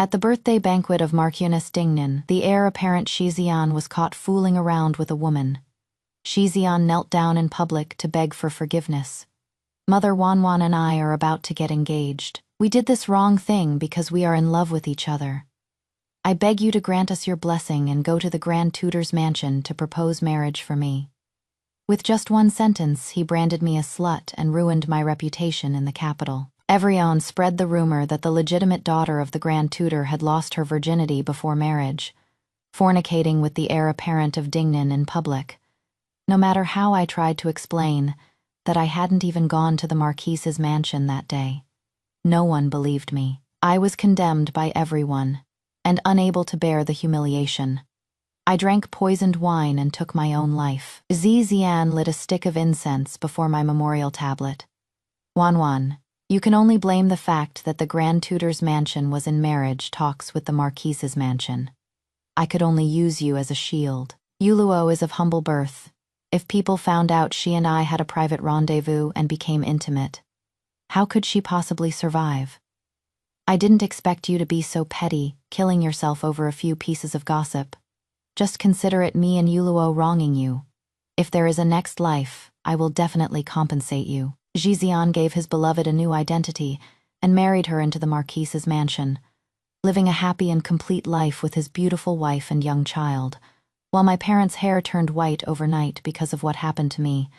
At the birthday banquet of Marquess Dingnan, the heir apparent Shixian was caught fooling around with a woman. Shixian knelt down in public to beg for forgiveness. Mother Wanwan and I are about to get engaged. We did this wrong thing because we are in love with each other. I beg you to grant us your blessing and go to the Grand Tutor's mansion to propose marriage for me. With just one sentence, he branded me a slut and ruined my reputation in the capital. Everyone spread the rumor that the legitimate daughter of the Grand Tutor had lost her virginity before marriage, fornicating with the heir apparent of Dingnan in public. No matter how I tried to explain that I hadn't even gone to the Marquis's mansion that day, no one believed me. I was condemned by everyone, and unable to bear the humiliation. I drank poisoned wine and took my own life. Zizian lit a stick of incense before my memorial tablet. Wanwan, you can only blame the fact that the Grand Tutor's mansion was in marriage talks with the Marquis's mansion. I could only use you as a shield. Yuluo is of humble birth. If people found out she and I had a private rendezvous and became intimate, how could she possibly survive? I didn't expect you to be so petty, killing yourself over a few pieces of gossip. Just consider it me and Yuluo wronging you. If there is a next life, I will definitely compensate you. Jixian gave his beloved a new identity and married her into the Marquis's mansion, living a happy and complete life with his beautiful wife and young child, while my parents' hair turned white overnight because of what happened to me,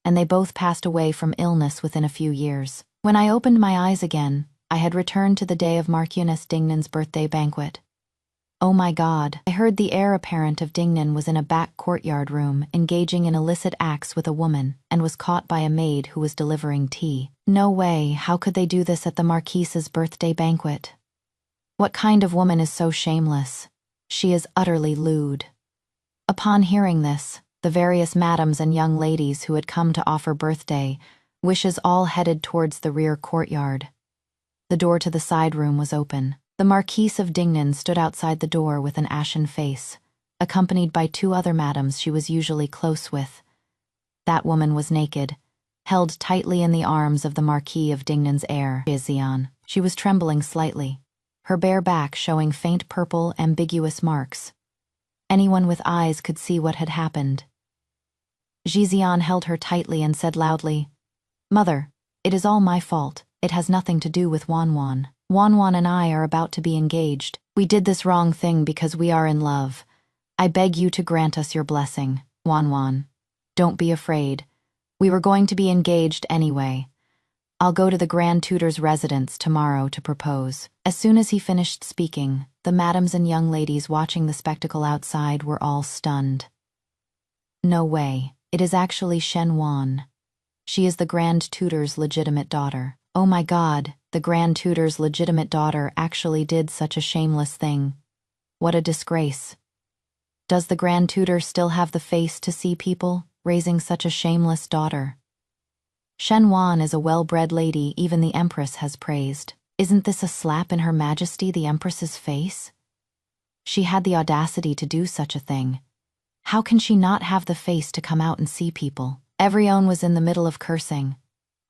and they both passed away from illness within a few years. When I opened my eyes again, I had returned to the day of Marquess Dingnan's birthday banquet. Oh my God, I heard the heir apparent of Dingnan was in a back courtyard room engaging in illicit acts with a woman and was caught by a maid who was delivering tea. No way, how could they do this at the Marquis's birthday banquet? What kind of woman is so shameless? She is utterly lewd. Upon hearing this, the various madams and young ladies who had come to offer birthday wishes all headed towards the rear courtyard. The door to the side room was open. The Marquise of Dingnan stood outside the door with an ashen face, accompanied by two other madams she was usually close with. That woman was naked, held tightly in the arms of the Marquis of Dingnan's heir, Jixian. She was trembling slightly, her bare back showing faint purple, ambiguous marks. Anyone with eyes could see what had happened. Jixian held her tightly and said loudly, "Mother, it is all my fault. It has nothing to do with Wanwan. Wanwan and I are about to be engaged. We did this wrong thing because we are in love. I beg you to grant us your blessing, Wanwan. Don't be afraid. We were going to be engaged anyway. I'll go to the Grand Tutor's residence tomorrow to propose." As soon as he finished speaking, the madams and young ladies watching the spectacle outside were all stunned. No way, it is actually Shen Wan. She is the Grand Tutor's legitimate daughter. Oh my God, the Grand Tutor's legitimate daughter actually did such a shameless thing. What a disgrace. Does the Grand Tutor still have the face to see people raising such a shameless daughter? Shen Wan is a well-bred lady even the Empress has praised. Isn't this a slap in Her Majesty the Empress's face? She had the audacity to do such a thing. How can she not have the face to come out and see people? Everyone was in the middle of cursing.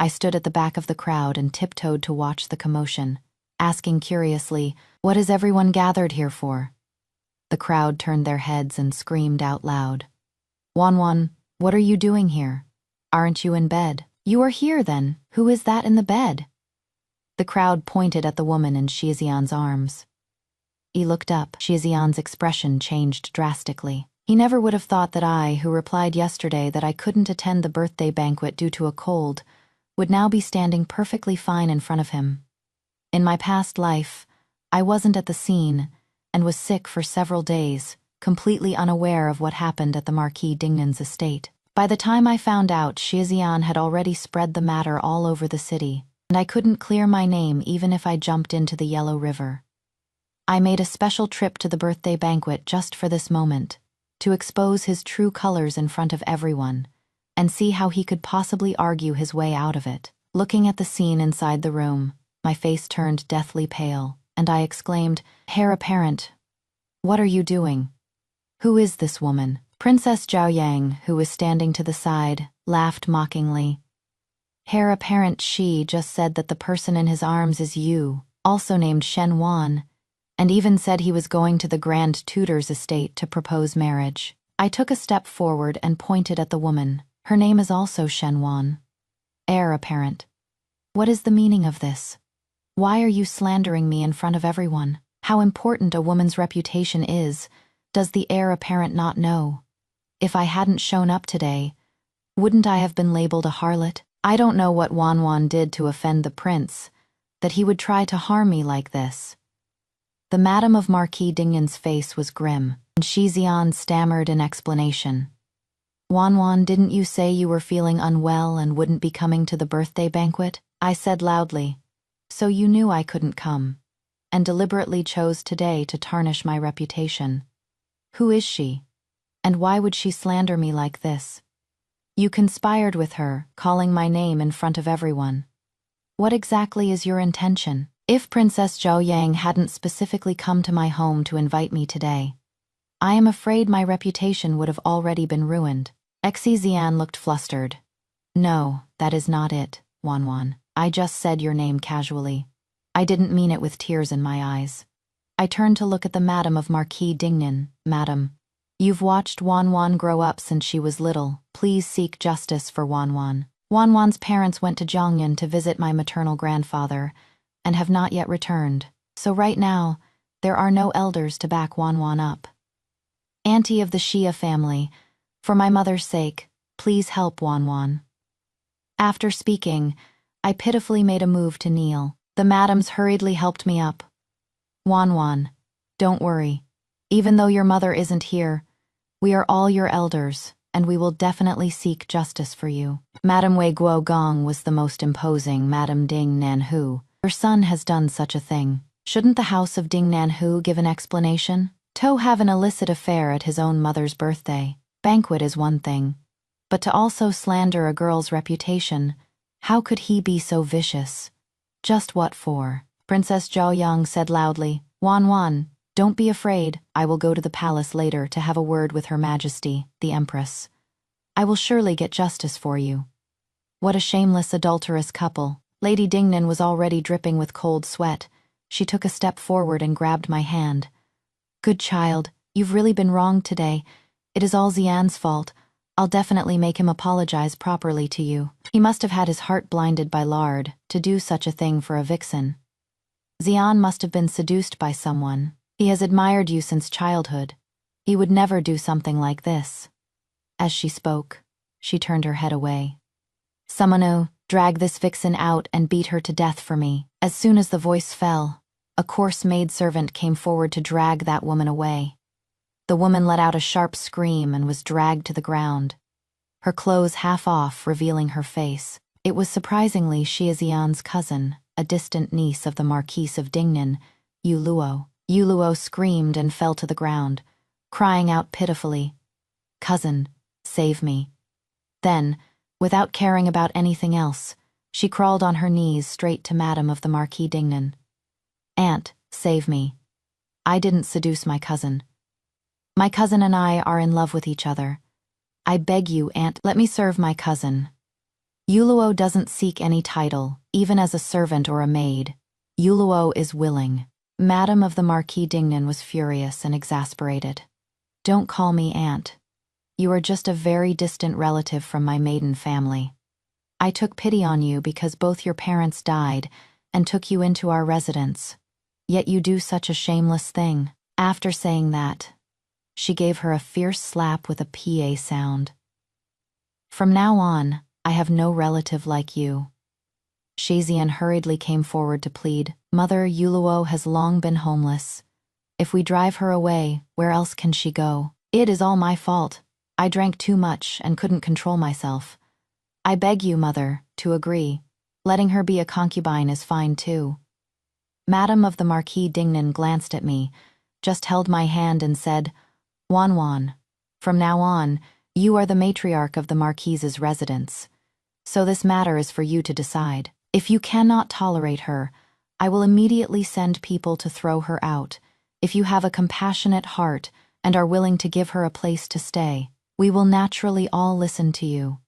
I stood at the back of the crowd and tiptoed to watch the commotion, asking curiously, "What is everyone gathered here for?" The crowd turned their heads and screamed out loud. "Wanwan, what are you doing here? Aren't you in bed?" "You are here then. Who is that in the bed?" The crowd pointed at the woman in Shixian's arms. He looked up. Shixian's expression changed drastically. He never would have thought that I, who replied yesterday that I couldn't attend the birthday banquet due to a cold, would now be standing perfectly fine in front of him. In my past life, I wasn't at the scene and was sick for several days, completely unaware of what happened at the Marquis Dingnan's estate. By the time I found out, Shixian had already spread the matter all over the city, and I couldn't clear my name even if I jumped into the Yellow River. I made a special trip to the birthday banquet just for this moment, to expose his true colors in front of everyone, and see how he could possibly argue his way out of it. Looking at the scene inside the room, my face turned deathly pale, and I exclaimed, "Heir apparent, what are you doing? Who is this woman?" Princess Zhao Yang, who was standing to the side, laughed mockingly. "Heir apparent, she just said that the person in his arms is you, also named Shen Wan, and even said he was going to the Grand Tutor's estate to propose marriage. I took a step forward and pointed at the woman. Her name is also Shen Wan. Heir apparent. What is the meaning of this? Why are you slandering me in front of everyone? How important a woman's reputation is, does the heir apparent not know? If I hadn't shown up today, wouldn't I have been labeled a harlot? I don't know what Wan did to offend the prince, that he would try to harm me like this. The Madam of Marquis Dingnan's face was grim, and Shixian stammered an explanation. Wan, didn't you say you were feeling unwell and wouldn't be coming to the birthday banquet? I said loudly. So you knew I couldn't come, and deliberately chose today to tarnish my reputation. Who is she? And why would she slander me like this? You conspired with her, calling my name in front of everyone. What exactly is your intention? If Princess Zhao Yang hadn't specifically come to my home to invite me today, I am afraid my reputation would have already been ruined. Xian looked flustered. No, that is not it, Wan. I just said your name casually. I didn't mean it with tears in my eyes. I turned to look at the Madam of Marquis Dingnan. Madam, you've watched Wan grow up since she was little. Please seek justice for Wan. Wan's parents went to Jiangyan to visit my maternal grandfather, and have not yet returned. So right now, there are no elders to back Wan up. Auntie of the Xia family, for my mother's sake, please help Wan. After speaking, I pitifully made a move to kneel. The madams hurriedly helped me up. Wan, don't worry. Even though your mother isn't here, we are all your elders, and we will definitely seek justice for you. Madame Wei Guo Gong was the most imposing Madame Ding Nanhu. Your son has done such a thing. Shouldn't the house of Ding Nanhu give an explanation? To have an illicit affair at his own mother's birthday banquet is one thing, but to also slander a girl's reputation, how could he be so vicious? Just what for? Princess Zhao Yang said loudly, Wan, don't be afraid. I will go to the palace later to have a word with Her Majesty, the Empress. I will surely get justice for you. What a shameless adulterous couple. Lady Dingnan was already dripping with cold sweat. She took a step forward and grabbed my hand. Good child, you've really been wronged today. It is all Xian's fault. I'll definitely make him apologize properly to you. He must have had his heart blinded by lard to do such a thing for a vixen. Xian must have been seduced by someone. He has admired you since childhood. He would never do something like this. As she spoke, she turned her head away. Summono, drag this vixen out and beat her to death for me. As soon as the voice fell, a coarse maidservant came forward to drag that woman away. The woman let out a sharp scream and was dragged to the ground, her clothes half off, revealing her face. It was surprisingly Xiaxian's cousin, a distant niece of the Marquise of Dingnan, Yu Luo. Yu Luo screamed and fell to the ground, crying out pitifully, Cousin, save me. Then, without caring about anything else, she crawled on her knees straight to Madam of the Marquis Dingnan. Aunt, save me. I didn't seduce my cousin. My cousin and I are in love with each other. I beg you, Aunt, let me serve my cousin. Yuluo doesn't seek any title, even as a servant or a maid. Yuluo is willing. Madam of the Marquis Dingnan was furious and exasperated. Don't call me Aunt. You are just a very distant relative from my maiden family. I took pity on you because both your parents died and took you into our residence. Yet you do such a shameless thing. After saying that, she gave her a fierce slap with a PA sound. From now on, I have no relative like you. Shixian hurriedly came forward to plead. Mother Yuluo has long been homeless. If we drive her away, where else can she go? It is all my fault. I drank too much and couldn't control myself. I beg you, Mother, to agree. Letting her be a concubine is fine too. Madam of the Marquis Dingnan glanced at me, just held my hand and said, Wan, from now on, you are the matriarch of the Marquise's residence. So this matter is for you to decide. If you cannot tolerate her, I will immediately send people to throw her out. If you have a compassionate heart and are willing to give her a place to stay, we will naturally all listen to you.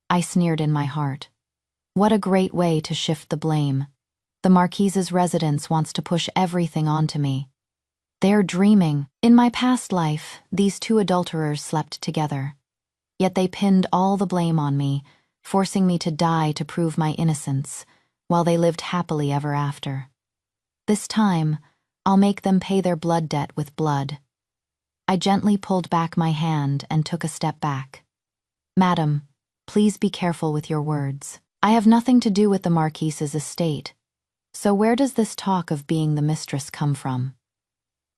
I sneered in my heart. What a great way to shift the blame. The Marquise's residence wants to push everything onto me. They're dreaming. In my past life, these two adulterers slept together. Yet they pinned all the blame on me, forcing me to die to prove my innocence, while they lived happily ever after. This time, I'll make them pay their blood debt with blood. I gently pulled back my hand and took a step back. Madam, please be careful with your words. I have nothing to do with the Marquise's estate. So where does this talk of being the mistress come from?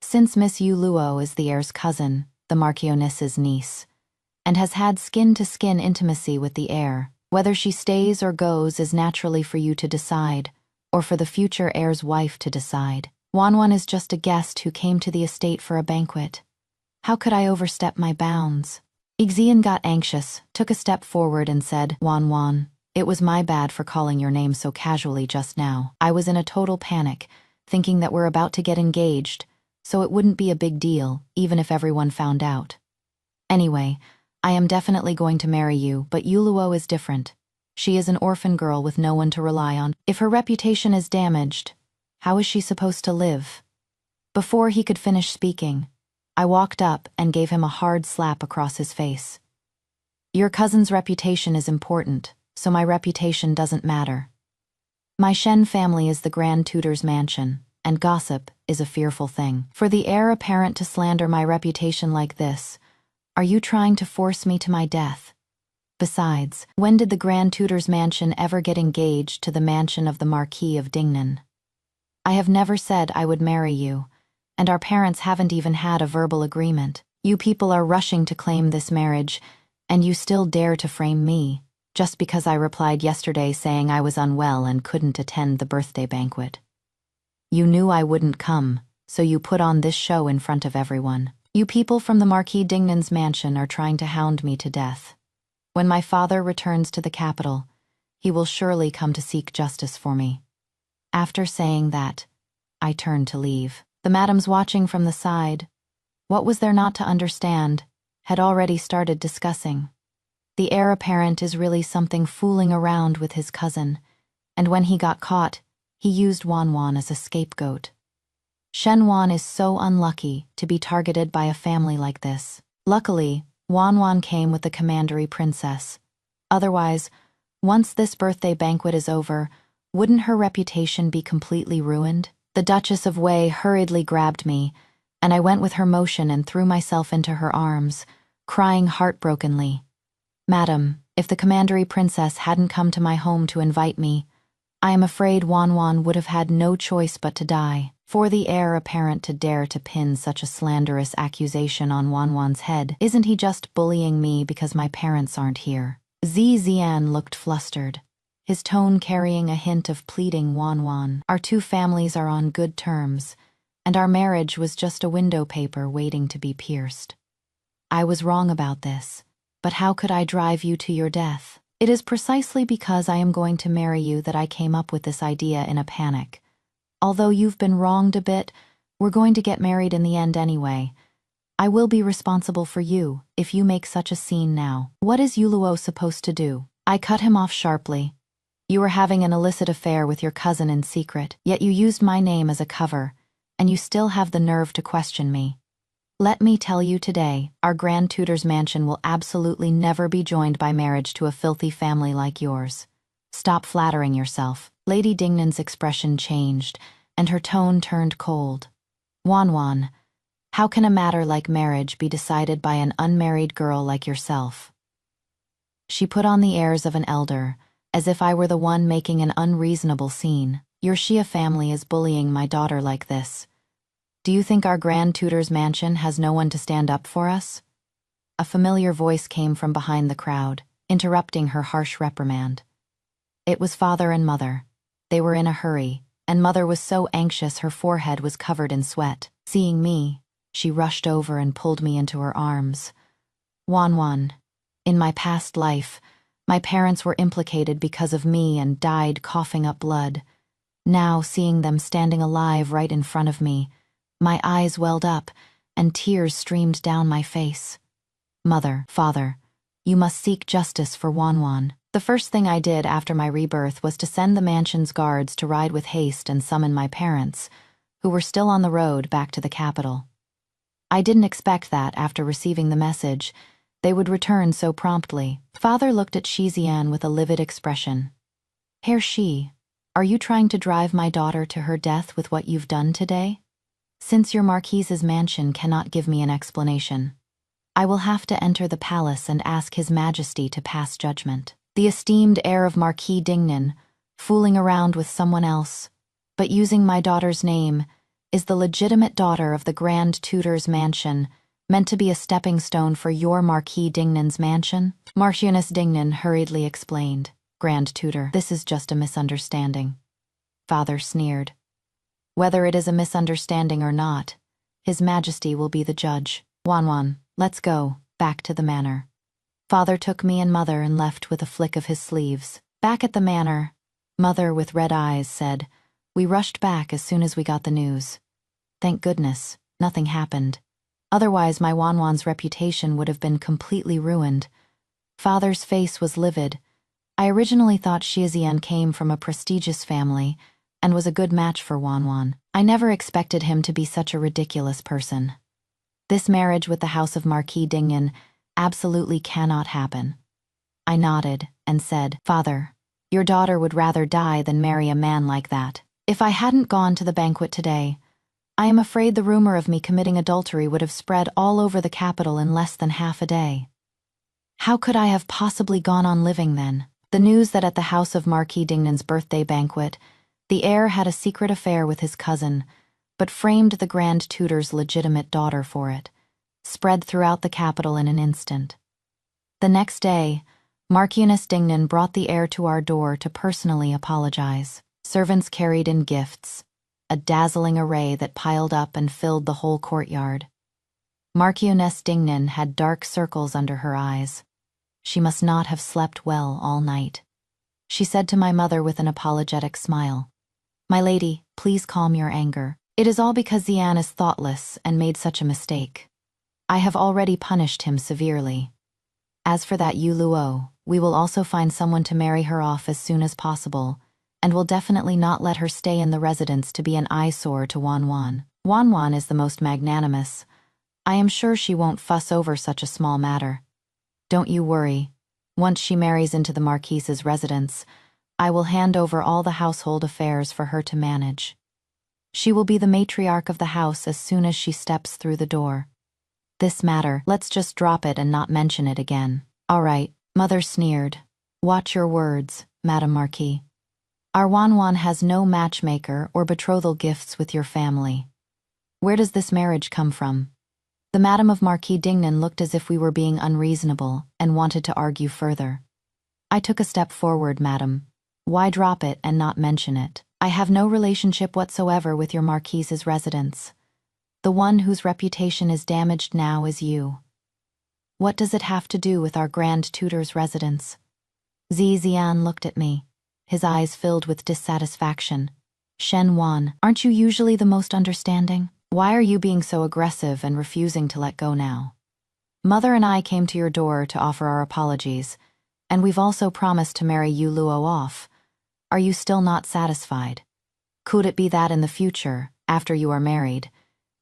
Since Miss Yu Luo is the heir's cousin, the Marchioness's niece, and has had skin-to-skin intimacy with the heir, whether she stays or goes is naturally for you to decide, or for the future heir's wife to decide. Wanwan is just a guest who came to the estate for a banquet. How could I overstep my bounds? Xian got anxious, took a step forward and said, Wanwan, it was my bad for calling your name so casually just now. I was in a total panic, thinking that we're about to get engaged, so it wouldn't be a big deal, even if everyone found out. Anyway, I am definitely going to marry you, but Yuluo is different. She is an orphan girl with no one to rely on. If her reputation is damaged, how is she supposed to live? Before he could finish speaking, I walked up and gave him a hard slap across his face. Your cousin's reputation is important, so my reputation doesn't matter. My Shen family is the Grand Tutor's mansion, and gossip is a fearful thing. For the heir apparent to slander my reputation like this, are you trying to force me to my death? Besides, when did the Grand Tutor's mansion ever get engaged to the mansion of the Marquis of Dingnan? I have never said I would marry you, and our parents haven't even had a verbal agreement. You people are rushing to claim this marriage, and you still dare to frame me, just because I replied yesterday saying I was unwell and couldn't attend the birthday banquet. You knew I wouldn't come, so you put on this show in front of everyone. You people from the Marquis Dingnan's mansion are trying to hound me to death. When my father returns to the capital, he will surely come to seek justice for me. After saying that, I turned to leave. The madams watching from the side, what was there not to understand, had already started discussing. The heir apparent is really something fooling around with his cousin, and when he got caught, he used Wanwan as a scapegoat. Shen Wan is so unlucky to be targeted by a family like this. Luckily, Wanwan came with the commandery princess. Otherwise, once this birthday banquet is over, wouldn't her reputation be completely ruined? The Duchess of Wei hurriedly grabbed me, and I went with her motion and threw myself into her arms, crying heartbrokenly. Madam, if the commandery princess hadn't come to my home to invite me, I am afraid Wanwan would have had no choice but to die. For the heir apparent to dare to pin such a slanderous accusation on Wanwan's head, isn't he just bullying me because my parents aren't here? Zian looked flustered, his tone carrying a hint of pleading Wanwan. Our two families are on good terms, and our marriage was just a window paper waiting to be pierced. I was wrong about this, but how could I drive you to your death? It is precisely because I am going to marry you that I came up with this idea in a panic. Although you've been wronged a bit, we're going to get married in the end anyway. I will be responsible for you if you make such a scene now. What is Yuluo supposed to do? I cut him off sharply. You were having an illicit affair with your cousin in secret, yet you used my name as a cover, and you still have the nerve to question me. Let me tell you today, our Grand Tutor's mansion will absolutely never be joined by marriage to a filthy family like yours. Stop flattering yourself. Lady Dingnan's expression changed, and her tone turned cold. Wanwan, how can a matter like marriage be decided by an unmarried girl like yourself? She put on the airs of an elder, as if I were the one making an unreasonable scene. Your Shia family is bullying my daughter like this. Do you think our Grand Tutor's mansion has no one to stand up for us? A familiar voice came from behind the crowd, interrupting her harsh reprimand. It was father and mother. They were in a hurry, and mother was so anxious her forehead was covered in sweat. Seeing me, she rushed over and pulled me into her arms. Wanwan, in my past life, my parents were implicated because of me and died coughing up blood. Now, seeing them standing alive right in front of me, my eyes welled up, and tears streamed down my face. Mother, father, you must seek justice for Wanwan. The first thing I did after my rebirth was to send the mansion's guards to ride with haste and summon my parents, who were still on the road back to the capital. I didn't expect that, after receiving the message, they would return so promptly. Father looked at Shixian with a livid expression. Herr Shi, are you trying to drive my daughter to her death with what you've done today? Since your Marquise's mansion cannot give me an explanation, I will have to enter the palace and ask His Majesty to pass judgment. The esteemed heir of Marquis Dingnan, fooling around with someone else, but using my daughter's name, is the legitimate daughter of the Grand Tutor's mansion, meant to be a stepping stone for your Marquis Dingnan's mansion? Marchioness Dingnan hurriedly explained. Grand Tutor, this is just a misunderstanding. Father sneered. Whether it is a misunderstanding or not, His Majesty will be the judge. Wanwan, let's go, back to the manor. Father took me and Mother and left with a flick of his sleeves. Back at the manor, Mother with red eyes said, we rushed back as soon as we got the news. Thank goodness, nothing happened. Otherwise my Wanwan's reputation would have been completely ruined. Father's face was livid. I originally thought Shixian came from a prestigious family and was a good match for Wanwan. I never expected him to be such a ridiculous person. This marriage with the House of Marquis Dingnan absolutely cannot happen. I nodded and said, Father, your daughter would rather die than marry a man like that. If I hadn't gone to the banquet today, I am afraid the rumor of me committing adultery would have spread all over the capital in less than half a day. How could I have possibly gone on living then? The news that at the House of Marquis Dingnan's birthday banquet, the heir had a secret affair with his cousin, but framed the Grand Tutor's legitimate daughter for it, spread throughout the capital in an instant. The next day, Marchioness Dingnan brought the heir to our door to personally apologize. Servants carried in gifts, a dazzling array that piled up and filled the whole courtyard. Marchioness Dingnan had dark circles under her eyes. She must not have slept well all night. She said to my mother with an apologetic smile, My lady, please calm your anger. It is all because Xian is thoughtless and made such a mistake. I have already punished him severely. As for that Yu Luo, we will also find someone to marry her off as soon as possible, and will definitely not let her stay in the residence to be an eyesore to Wanwan. Wanwan is the most magnanimous. I am sure she won't fuss over such a small matter. Don't you worry. Once she marries into the Marquise's residence, I will hand over all the household affairs for her to manage. She will be the matriarch of the house as soon as she steps through the door. This matter, let's just drop it and not mention it again. All right, Mother sneered. Watch your words, Madame Marquis. Our Wanwan has no matchmaker or betrothal gifts with your family. Where does this marriage come from? The Madame of Marquis Dingnan looked as if we were being unreasonable and wanted to argue further. I took a step forward, Madam. Why drop it and not mention it? I have no relationship whatsoever with your Marquise's residence. The one whose reputation is damaged now is you. What does it have to do with our Grand Tutor's residence? Xian looked at me, his eyes filled with dissatisfaction. Shen Wan, aren't you usually the most understanding? Why are you being so aggressive and refusing to let go now? Mother and I came to your door to offer our apologies, and we've also promised to marry Yu Luo off. Are you still not satisfied? Could it be that in the future, after you are married,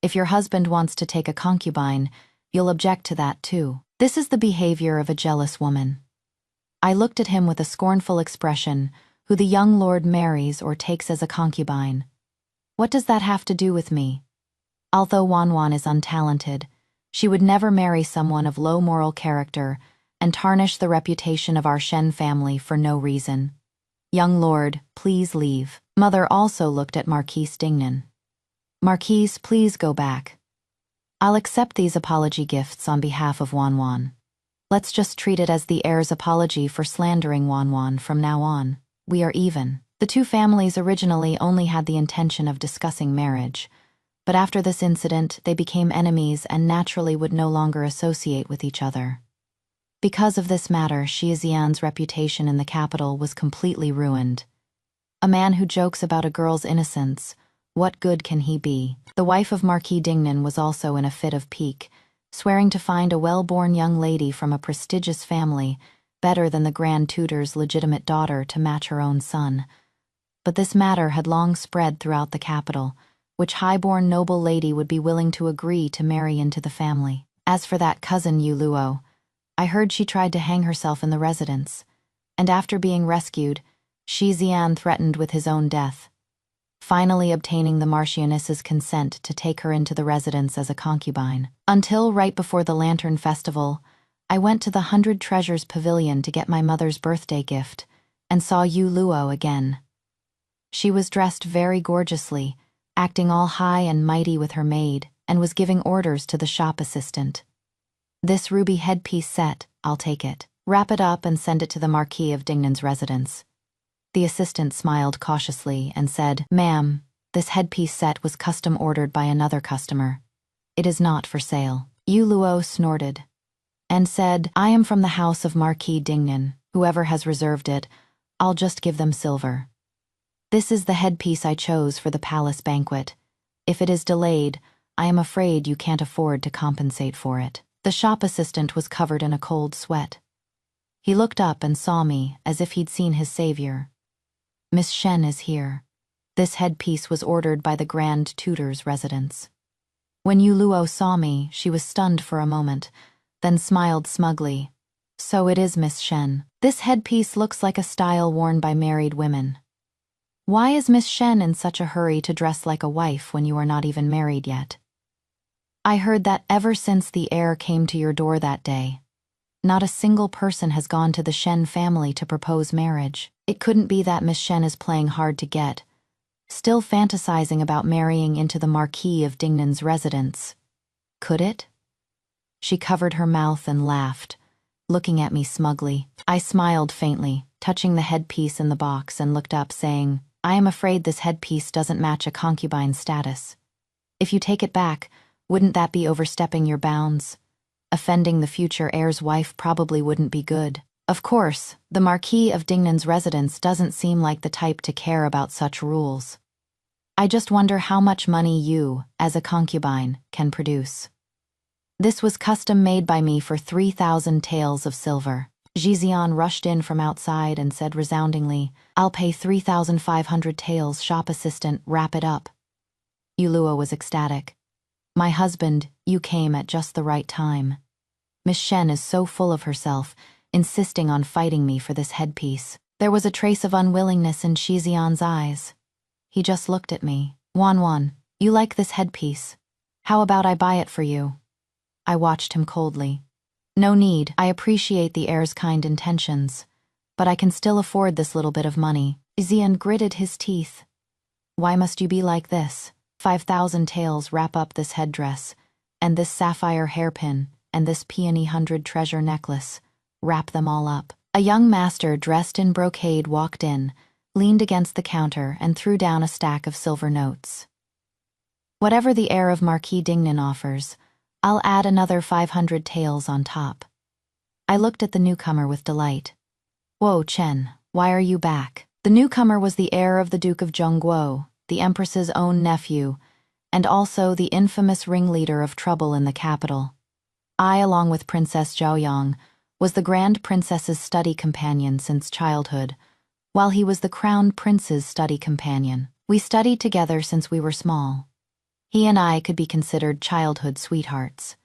if your husband wants to take a concubine, you'll object to that too? This is the behavior of a jealous woman. I looked at him with a scornful expression, who the young lord marries or takes as a concubine. What does that have to do with me? Although Wanwan is untalented, she would never marry someone of low moral character and tarnish the reputation of our Shen family for no reason. Young lord, please leave. Mother also looked at Marquise Dingnan. Marquise, please go back. I'll accept these apology gifts on behalf of Wanwan. Let's just treat it as the heir's apology for slandering Wanwan from now on. We are even. The two families originally only had the intention of discussing marriage, but after this incident, they became enemies and naturally would no longer associate with each other. Because of this matter, Shixian's reputation in the capital was completely ruined. A man who jokes about a girl's innocence, what good can he be? The wife of Marquis Dingnan was also in a fit of pique, swearing to find a well-born young lady from a prestigious family better than the Grand Tutor's legitimate daughter to match her own son. But this matter had long spread throughout the capital, which high-born noble lady would be willing to agree to marry into the family. As for that cousin Yu Luo, I heard she tried to hang herself in the residence, and after being rescued, Shi Zian threatened with his own death, finally obtaining the Marchioness's consent to take her into the residence as a concubine. Until right before the Lantern Festival, I went to the 100 Treasures Pavilion to get my mother's birthday gift, and saw Yu Luo again. She was dressed very gorgeously, acting all high and mighty with her maid, and was giving orders to the shop assistant. "This ruby headpiece set, I'll take it. Wrap it up and send it to the Marquis of Dingnan's residence." The assistant smiled cautiously and said, "Ma'am, this headpiece set was custom ordered by another customer. It is not for sale." Yu Luo snorted and said, "I am from the house of Marquis Dingnan. Whoever has reserved it, I'll just give them silver. This is the headpiece I chose for the palace banquet. If it is delayed, I am afraid you can't afford to compensate for it." The shop assistant was covered in a cold sweat. He looked up and saw me as if he'd seen his savior. "Miss Shen is here. This headpiece was ordered by the Grand Tutor's residence." When Yu Luo saw me, she was stunned for a moment, then smiled smugly. "So it is Miss Shen. This headpiece looks like a style worn by married women. Why is Miss Shen in such a hurry to dress like a wife when you are not even married yet? I heard that ever since the heir came to your door that day, not a single person has gone to the Shen family to propose marriage. It couldn't be that Miss Shen is playing hard to get, still fantasizing about marrying into the Marquis of Dingnan's residence. Could it?" She covered her mouth and laughed, looking at me smugly. I smiled faintly, touching the headpiece in the box, and looked up, saying, "I am afraid this headpiece doesn't match a concubine's status. If you take it back, wouldn't that be overstepping your bounds? Offending the future heir's wife probably wouldn't be good." Of course, the Marquis of Dingnan's residence doesn't seem like the type to care about such rules. I just wonder how much money you, as a concubine, can produce. This was custom made by me for 3,000 taels of silver. Jizian rushed in from outside and said resoundingly, "I'll pay 3,500 taels, shop assistant, wrap it up." Yu Luo was ecstatic. "My husband, you came at just the right time. Miss Shen is so full of herself, insisting on fighting me for this headpiece." There was a trace of unwillingness in Shizian's eyes. He just looked at me. "Wan, you like this headpiece. How about I buy it for you?" I watched him coldly. "No need, I appreciate the heir's kind intentions, but I can still afford this little bit of money." Xian gritted his teeth. "Why must you be like this? 5,000 taels wrap up this headdress, and this sapphire hairpin, and this peony 100 treasure necklace. Wrap them all up." A young master dressed in brocade walked in, leaned against the counter, and threw down a stack of silver notes. "Whatever the heir of Marquis Dingnan offers, I'll add another 500 taels on top." I looked at the newcomer with delight. "Whoa, Chen, why are you back?" The newcomer was the heir of the Duke of Zhongguo, the Empress's own nephew, and also the infamous ringleader of trouble in the capital. I, along with Princess Zhaoyang, was the Grand Princess's study companion since childhood, while he was the Crown Prince's study companion. We studied together since we were small. He and I could be considered childhood sweethearts.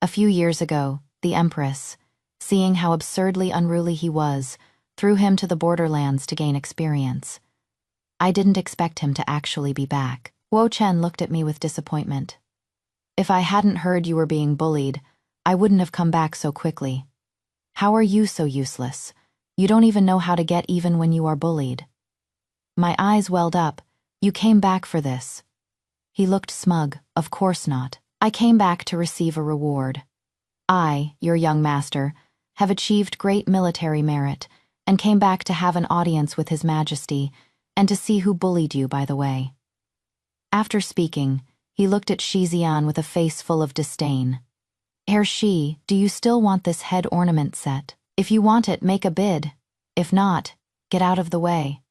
A few years ago, the Empress, seeing how absurdly unruly he was, threw him to the borderlands to gain experience. I didn't expect him to actually be back. Wo Chen looked at me with disappointment. "If I hadn't heard you were being bullied, I wouldn't have come back so quickly. How are you so useless? You don't even know how to get even when you are bullied." My eyes welled up. "You came back for this." He looked smug. "Of course not. I came back to receive a reward. I, your young master, have achieved great military merit, and came back to have an audience with His Majesty, and to see who bullied you, by the way." After speaking, he looked at Shizian with a face full of disdain. "Herr Shi, do you still want this head ornament set? If you want it, make a bid. If not, get out of the way.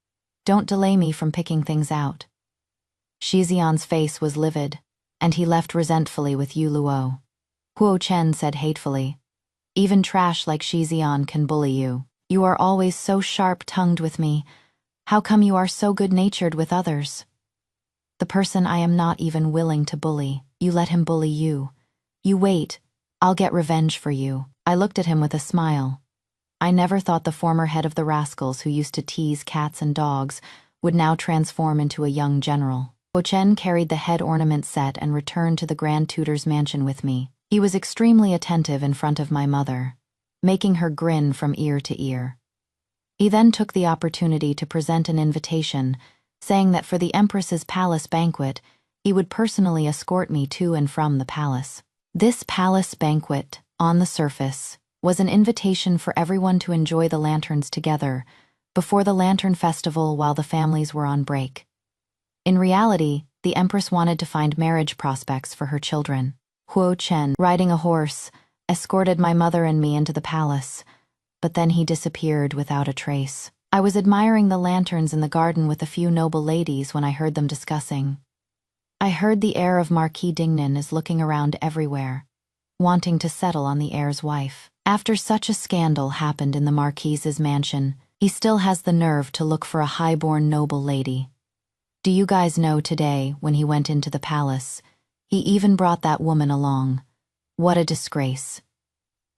Don't delay me from picking things out." Shizian's face was livid, and he left resentfully with Yu Luo. Huo Chen said hatefully, "Even trash like Shizian can bully you. You are always so sharp-tongued with me. How come you are so good-natured with others?" The person I am not even willing to bully. You let him bully you. You wait. I'll get revenge for you. I looked at him with a smile. I never thought the former head of the rascals who used to tease cats and dogs would now transform into a young general. Hu Chen carried the head ornament set and returned to the Grand Tutor's mansion with me. He was extremely attentive in front of my mother, making her grin from ear to ear. He then took the opportunity to present an invitation, saying that for the Empress's palace banquet, he would personally escort me to and from the palace. This palace banquet, on the surface, was an invitation for everyone to enjoy the lanterns together before the Lantern Festival while the families were on break. In reality, the Empress wanted to find marriage prospects for her children. Hu Chen, riding a horse, escorted my mother and me into the palace, but then he disappeared without a trace. I was admiring the lanterns in the garden with a few noble ladies when I heard them discussing. I heard the heir of Marquis Dingnan is looking around everywhere, wanting to settle on the heir's wife. After such a scandal happened in the Marquis's mansion, he still has the nerve to look for a high-born noble lady. Do you guys know today, when he went into the palace, he even brought that woman along? What a disgrace.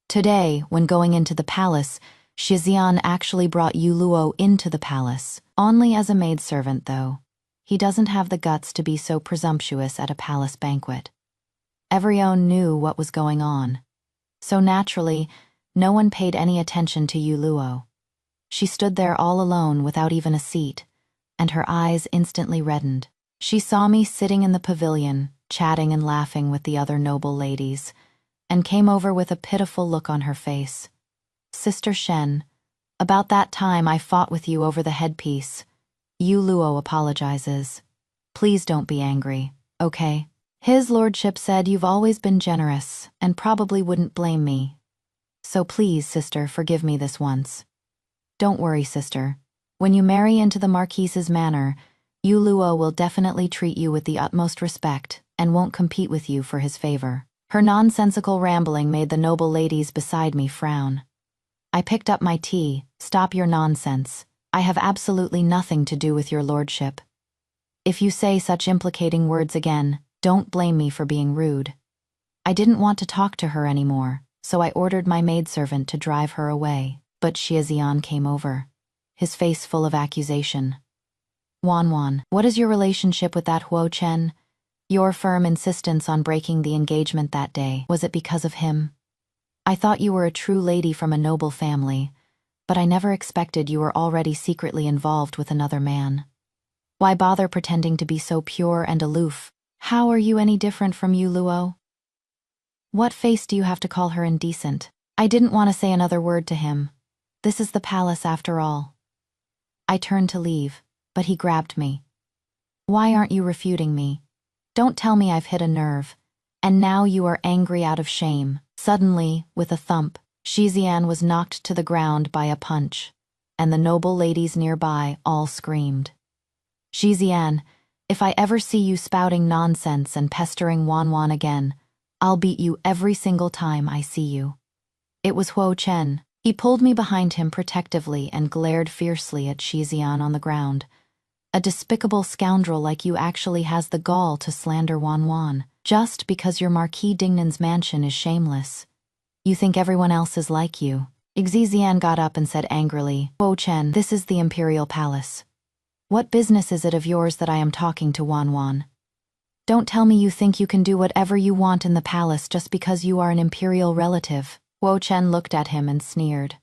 Today, when going into the palace, Shixian actually brought Yu Luo into the palace, only as a maidservant though. He doesn't have the guts to be so presumptuous at a palace banquet. Everyone knew what was going on. So naturally, no one paid any attention to Yu Luo. She stood there all alone without even a seat, and her eyes instantly reddened. She saw me sitting in the pavilion, chatting and laughing with the other noble ladies, and came over with a pitiful look on her face. Sister Shen, about that time I fought with you over the headpiece. Yu Luo apologizes. Please don't be angry, okay? His lordship said you've always been generous and probably wouldn't blame me. So please, sister, forgive me this once. Don't worry, sister. When you marry into the Marquis's manor, Yu Luo will definitely treat you with the utmost respect and won't compete with you for his favor. Her nonsensical rambling made the noble ladies beside me frown. I picked up my tea. Stop your nonsense. I have absolutely nothing to do with your lordship. If you say such implicating words again, don't blame me for being rude. I didn't want to talk to her anymore, so I ordered my maidservant to drive her away, but Shixian came over, his face full of accusation. Wan, what is your relationship with that Hu Chen? Your firm insistence on breaking the engagement that day, was it because of him? I thought you were a true lady from a noble family, but I never expected you were already secretly involved with another man. Why bother pretending to be so pure and aloof? How are you any different from Yu Luo? What face do you have to call her indecent? I didn't want to say another word to him. This is the palace after all. I turned to leave, but he grabbed me. Why aren't you refuting me? Don't tell me I've hit a nerve. And now you are angry out of shame. Suddenly, with a thump, Shixian was knocked to the ground by a punch, and the noble ladies nearby all screamed. Shixian, if I ever see you spouting nonsense and pestering Wan again, I'll beat you every single time I see you. It was Hu Chen. He pulled me behind him protectively and glared fiercely at Shixian on the ground. A despicable scoundrel like you actually has the gall to slander Wan, just because your Marquis Dingnan's mansion is shameless. You think everyone else is like you. Xixian got up and said angrily, Hu Chen, this is the Imperial Palace. What business is it of yours that I am talking to Wan? Don't tell me you think you can do whatever you want in the palace just because you are an imperial relative. Hu Chen looked at him and sneered.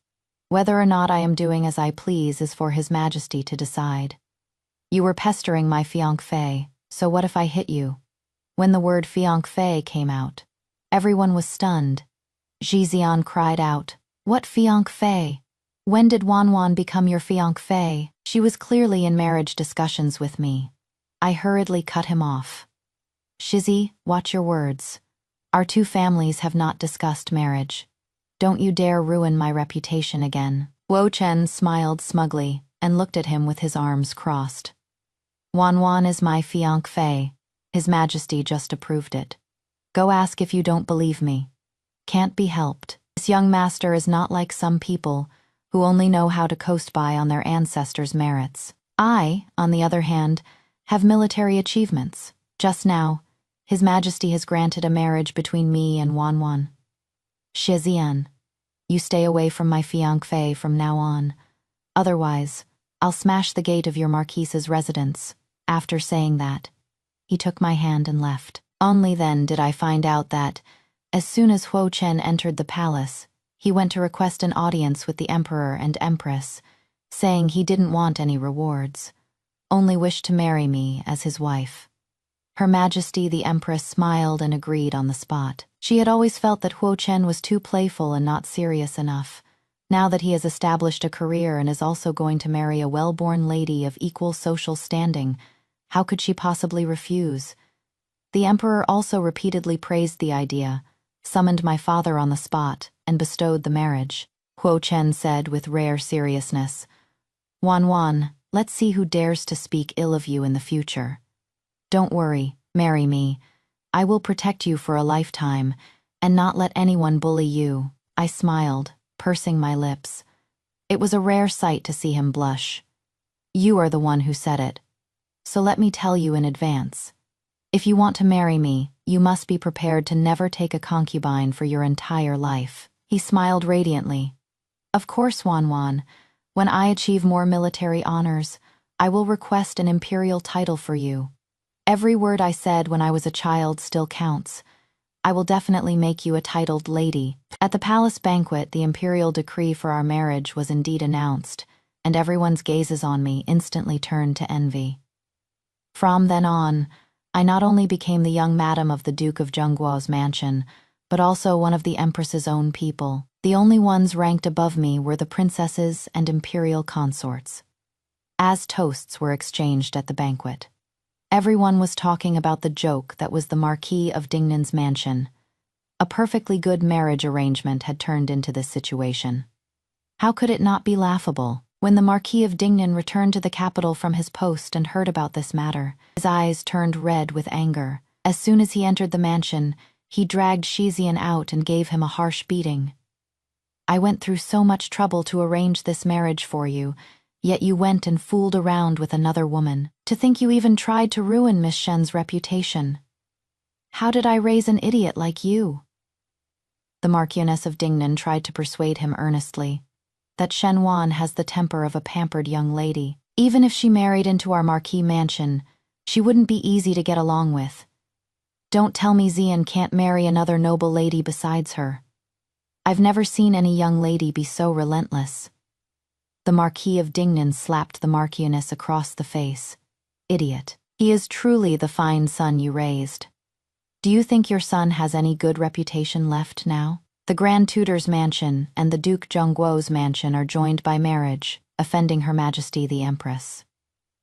Whether or not I am doing as I please is for His Majesty to decide. You were pestering my fiancé, so what if I hit you? When the word fiancé came out, everyone was stunned. Shixian cried out, What fiancé? When did Wan become your fiancé? She was clearly in marriage discussions with me. I hurriedly cut him off. Shizzy, watch your words. Our two families have not discussed marriage. Don't you dare ruin my reputation again. Hu Chen smiled smugly and looked at him with his arms crossed. Wan is my fiancé. His Majesty just approved it. Go ask if you don't believe me. Can't be helped. This young master is not like some people who only know how to coast by on their ancestors' merits. I, on the other hand, have military achievements. Just now, His Majesty has granted a marriage between me and Wanwan. Shizian, you stay away from my fiancé from now on. Otherwise, I'll smash the gate of your marquise's residence. After saying that, he took my hand and left. Only then did I find out that, as soon as Huo Chen entered the palace, he went to request an audience with the emperor and empress, saying he didn't want any rewards, only wished to marry me as his wife. Her Majesty the Empress smiled and agreed on the spot. She had always felt that Huo Chen was too playful and not serious enough. Now that he has established a career and is also going to marry a well-born lady of equal social standing, how could she possibly refuse? The emperor also repeatedly praised the idea, summoned my father on the spot, and bestowed the marriage. Huo Chen said with rare seriousness, "Wanwan, let's see who dares to speak ill of you in the future. Don't worry, marry me. I will protect you for a lifetime, and not let anyone bully you." I smiled, pursing my lips. It was a rare sight to see him blush. "You are the one who said it. So let me tell you in advance. If you want to marry me, you must be prepared to never take a concubine for your entire life." He smiled radiantly. "Of course, Wanwan. When I achieve more military honors, I will request an imperial title for you. Every word I said when I was a child still counts. I will definitely make you a titled lady." At the palace banquet, the imperial decree for our marriage was indeed announced, and everyone's gazes on me instantly turned to envy. From then on, I not only became the young madam of the Duke of Zhengguo's mansion, but also one of the Empress's own people. The only ones ranked above me were the princesses and imperial consorts. As toasts were exchanged at the banquet, everyone was talking about the joke that was the Marquis of Dingnan's mansion. A perfectly good marriage arrangement had turned into this situation. How could it not be laughable? When the Marquis of Dingnan returned to the capital from his post and heard about this matter, his eyes turned red with anger. As soon as he entered the mansion, he dragged Shizian out and gave him a harsh beating. "I went through so much trouble to arrange this marriage for you, yet you went and fooled around with another woman. To think you even tried to ruin Miss Shen's reputation. How did I raise an idiot like you?" The Marchioness of Dingnan tried to persuade him earnestly that Shen Wan has the temper of a pampered young lady. Even if she married into our marquis mansion, she wouldn't be easy to get along with. Don't tell me Xian can't marry another noble lady besides her. I've never seen any young lady be so relentless. The Marquis of Dingnan slapped the Marchioness across the face. "Idiot. He is truly the fine son you raised. Do you think your son has any good reputation left now? The Grand Tutor's mansion and the Duke Zhengguo's mansion are joined by marriage, offending Her Majesty the Empress.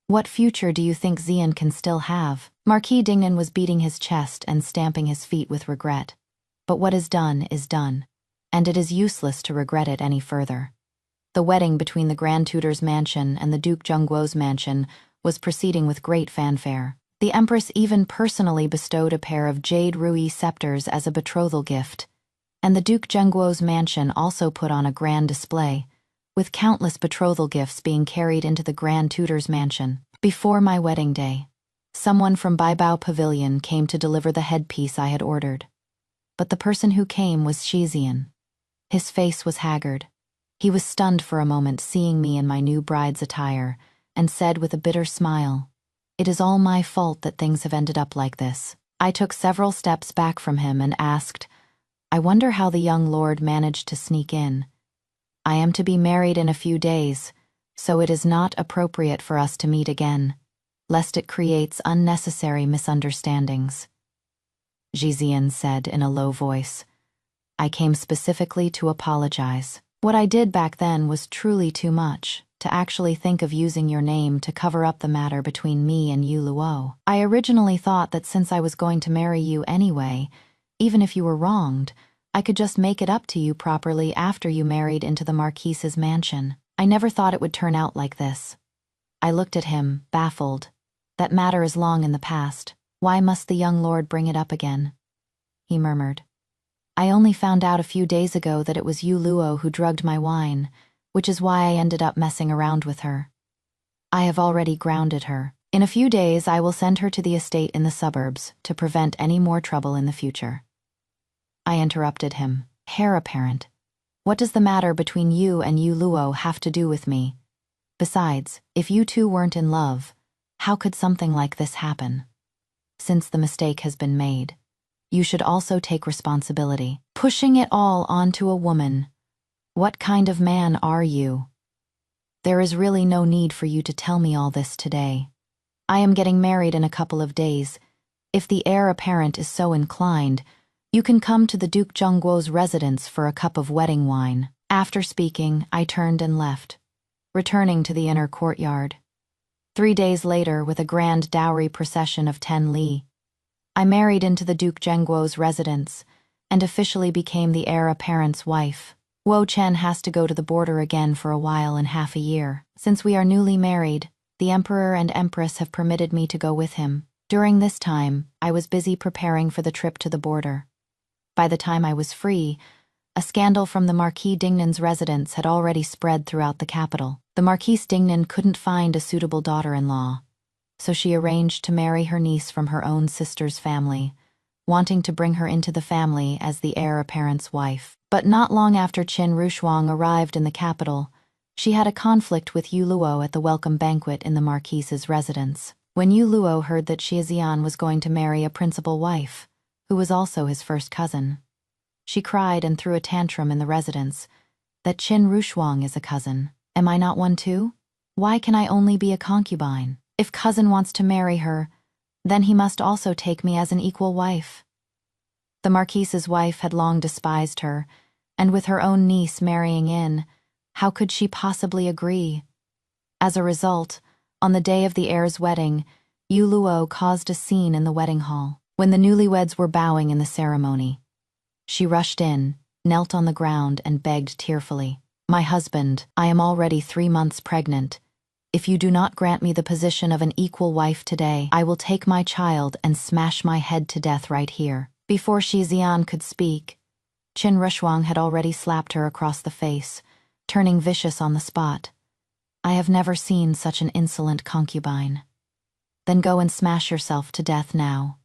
What future do you think Xian can still have?" Marquis Dingnan was beating his chest and stamping his feet with regret. But what is done, and it is useless to regret it any further. The wedding between the Grand Tutor's mansion and the Duke Zhengguo's mansion was proceeding with great fanfare. The Empress even personally bestowed a pair of jade ruyi scepters as a betrothal gift, and the Duke Zhengguo's mansion also put on a grand display, with countless betrothal gifts being carried into the Grand Tutor's mansion. Before my wedding day, someone from Baibao Pavilion came to deliver the headpiece I had ordered. But the person who came was Shizian. His face was haggard. He was stunned for a moment seeing me in my new bride's attire, and said with a bitter smile, "It is all my fault that things have ended up like this." I took several steps back from him and asked, "I wonder how the young lord managed to sneak in. I am to be married in a few days, so it is not appropriate for us to meet again, lest it creates unnecessary misunderstandings." Jizian said in a low voice, "I came specifically to apologize. What I did back then was truly too much, to actually think of using your name to cover up the matter between me and Yu Luo. I originally thought that since I was going to marry you anyway, even if you were wronged, I could just make it up to you properly after you married into the Marquise's mansion. I never thought it would turn out like this." I looked at him, baffled. "That matter is long in the past. Why must the young lord bring it up again?" He murmured, "I only found out a few days ago that it was Yu Luo who drugged my wine, which is why I ended up messing around with her. I have already grounded her. In a few days, I will send her to the estate in the suburbs to prevent any more trouble in the future. I interrupted him. Heir apparent. What does the matter between you and Yu Luo have to do with me? Besides, if you two weren't in love, how could something like this happen? Since the mistake has been made, you should also take responsibility. Pushing it all onto a woman. What kind of man are you? There is really no need for you to tell me all this today. I am getting married in a couple of days. If the heir apparent is so inclined, you can come to the Duke Zhongguo's residence for a cup of wedding wine. After speaking, I turned and left, returning to the inner courtyard. 3 days later, with a grand dowry procession of 10 li, I married into the Duke Zhongguo's residence and officially became the heir apparent's wife. Wo Chen has to go to the border again for a while in half a year. Since we are newly married, the Emperor and Empress have permitted me to go with him. During this time, I was busy preparing for the trip to the border. By the time I was free, a scandal from the Marquis Dingnan's residence had already spread throughout the capital. The Marquise Dingnan couldn't find a suitable daughter-in-law, so she arranged to marry her niece from her own sister's family, wanting to bring her into the family as the heir apparent's wife. But not long after Qin Rushuang arrived in the capital, she had a conflict with Yu Luo at the welcome banquet in the Marquise's residence. When Yu Luo heard that Xiazian was going to marry a principal wife, who was also his first cousin, she cried and threw a tantrum in the residence. That Qin Rushuang is a cousin. Am I not one too? Why can I only be a concubine? If cousin wants to marry her, then he must also take me as an equal wife. The Marquise's wife had long despised her, and with her own niece marrying in, how could she possibly agree? As a result, on the day of the heir's wedding, Yu Luo caused a scene in the wedding hall. When the newlyweds were bowing in the ceremony, she rushed in, knelt on the ground, and begged tearfully, "My husband, I am already 3 months pregnant. If you do not grant me the position of an equal wife today, I will take my child and smash my head to death right here." Before Xiazian could speak, Qin Rushuang had already slapped her across the face, turning vicious on the spot. "I have never seen such an insolent concubine. Then go and smash yourself to death now."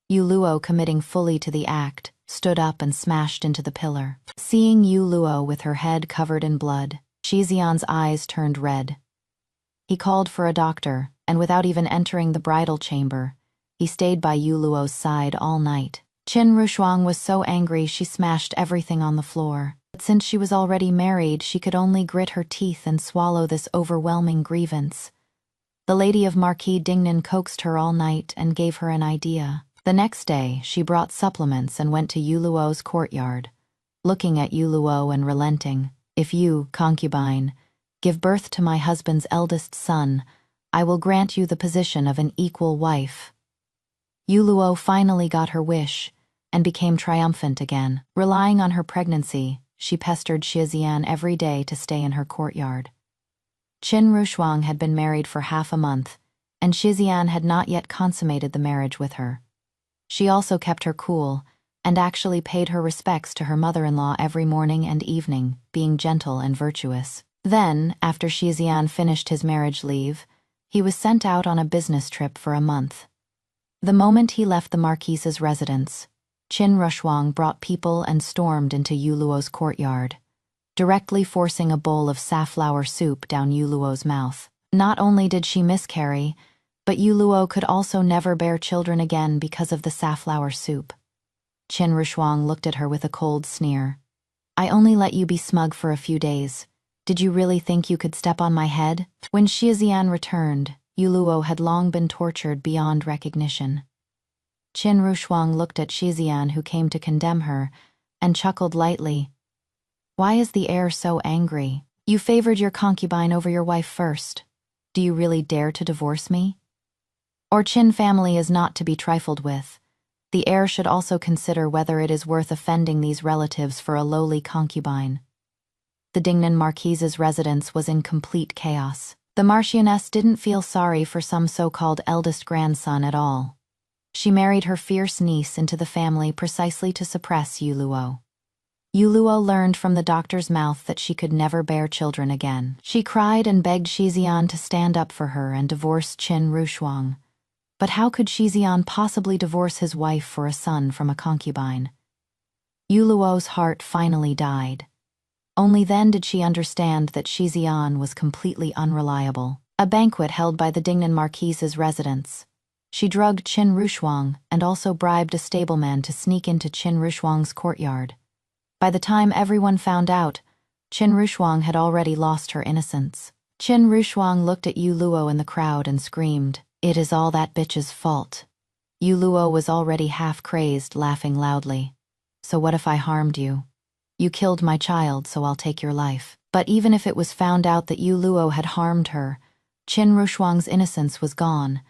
Yu Luo, committing fully to the act, stood up and smashed into the pillar. Seeing Yu Luo with her head covered in blood, Xiazian's eyes turned red. He called for a doctor, and without even entering the bridal chamber, he stayed by Yu Luo's side all night. Qin Rushuang was so angry she smashed everything on the floor. But since she was already married, she could only grit her teeth and swallow this overwhelming grievance. The lady of Marquis Dingnan coaxed her all night and gave her an idea. The next day, she brought supplements and went to Yu Luo's courtyard, looking at Yu Luo and relenting. "If you, concubine, give birth to my husband's eldest son, I will grant you the position of an equal wife." Yu Luo finally got her wish and became triumphant again. Relying on her pregnancy, she pestered Xiazian every day to stay in her courtyard. Qin Rushuang had been married for half a month, and Xiazian had not yet consummated the marriage with her. She also kept her cool and actually paid her respects to her mother-in-law every morning and evening, being gentle and virtuous. Then, after Xiazian finished his marriage leave, he was sent out on a business trip for a month. The moment he left the Marquise's residence, Qin Rushuang brought people and stormed into Yu Luo's courtyard, directly forcing a bowl of safflower soup down Yu Luo's mouth. Not only did she miscarry, but Yu Luo could also never bear children again because of the safflower soup. Qin Rushuang looked at her with a cold sneer. "I only let you be smug for a few days. Did you really think you could step on my head?" When Xiazian returned, Yu Luo had long been tortured beyond recognition. Qin Rushuang looked at Xiazian, who came to condemn her, and chuckled lightly. "Why is the heir so angry? You favored your concubine over your wife first. Do you really dare to divorce me? Our Qin family is not to be trifled with. The heir should also consider whether it is worth offending these relatives for a lowly concubine." The Dingnan Marquise's residence was in complete chaos. The Marchioness didn't feel sorry for some so-called eldest grandson at all. She married her fierce niece into the family precisely to suppress Yu Luo. Yuluo learned from the doctor's mouth that she could never bear children again. She cried and begged Shixian to stand up for her and divorce Qin Rushuang. But how could Shixian possibly divorce his wife for a son from a concubine? Yuluo's heart finally died. Only then did she understand that Shixian was completely unreliable. A banquet held by the Dingnan Marquise's residence. She drugged Qin Rushuang and also bribed a stableman to sneak into Qin Rushuang's courtyard. By the time everyone found out, Qin Rushuang had already lost her innocence. Qin Rushuang looked at Yuluo in the crowd and screamed, "It is all that bitch's fault." Yuluo was already half-crazed, laughing loudly. "So what if I harmed you? You killed my child, so I'll take your life." But even if it was found out that Yuluo had harmed her, Qin Rushuang's innocence was gone,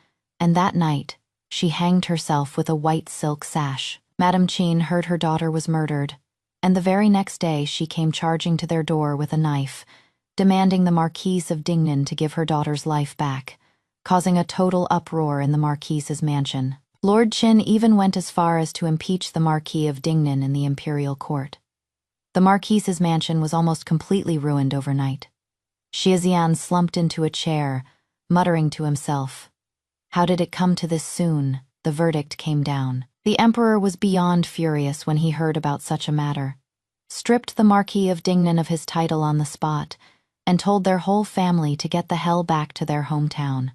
and that night, she hanged herself with a white silk sash. Madame Qin heard her daughter was murdered, and the very next day she came charging to their door with a knife, demanding the Marquise of Dingnan to give her daughter's life back, causing a total uproar in the Marquise's mansion. Lord Qin even went as far as to impeach the Marquis of Dingnan in the imperial court. The Marquise's mansion was almost completely ruined overnight. Shixian slumped into a chair, muttering to himself, "How did it come to this soon?" The verdict came down. The emperor was beyond furious when he heard about such a matter, stripped the Marquis of Dingnan of his title on the spot, and told their whole family to get the hell back to their hometown.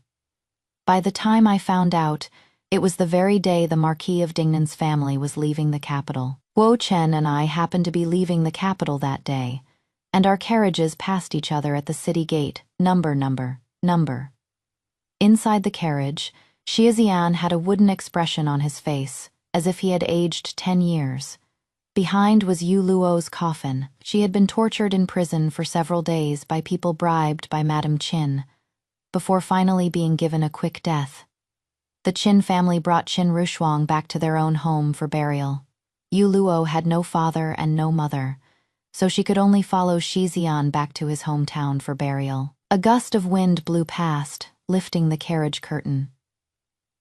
By the time I found out, it was the very day the Marquis of Dingnan's family was leaving the capital. Guo Chen and I happened to be leaving the capital that day, and our carriages passed each other at the city gate, number. Inside the carriage, Shixian had a wooden expression on his face, as if he had aged 10 years. Behind was Yuluo's coffin. She had been tortured in prison for several days by people bribed by Madame Qin, before finally being given a quick death. The Qin family brought Qin Rushuang back to their own home for burial. Yuluo had no father and no mother, so she could only follow Shixian back to his hometown for burial. A gust of wind blew past, lifting the carriage curtain.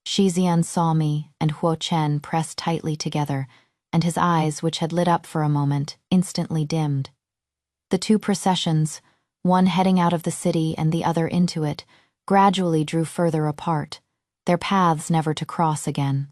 Shixian saw me and Huo Chen pressed tightly together, and his eyes, which had lit up for a moment, instantly dimmed. The two processions, one heading out of the city and the other into it, gradually drew further apart, their paths never to cross again.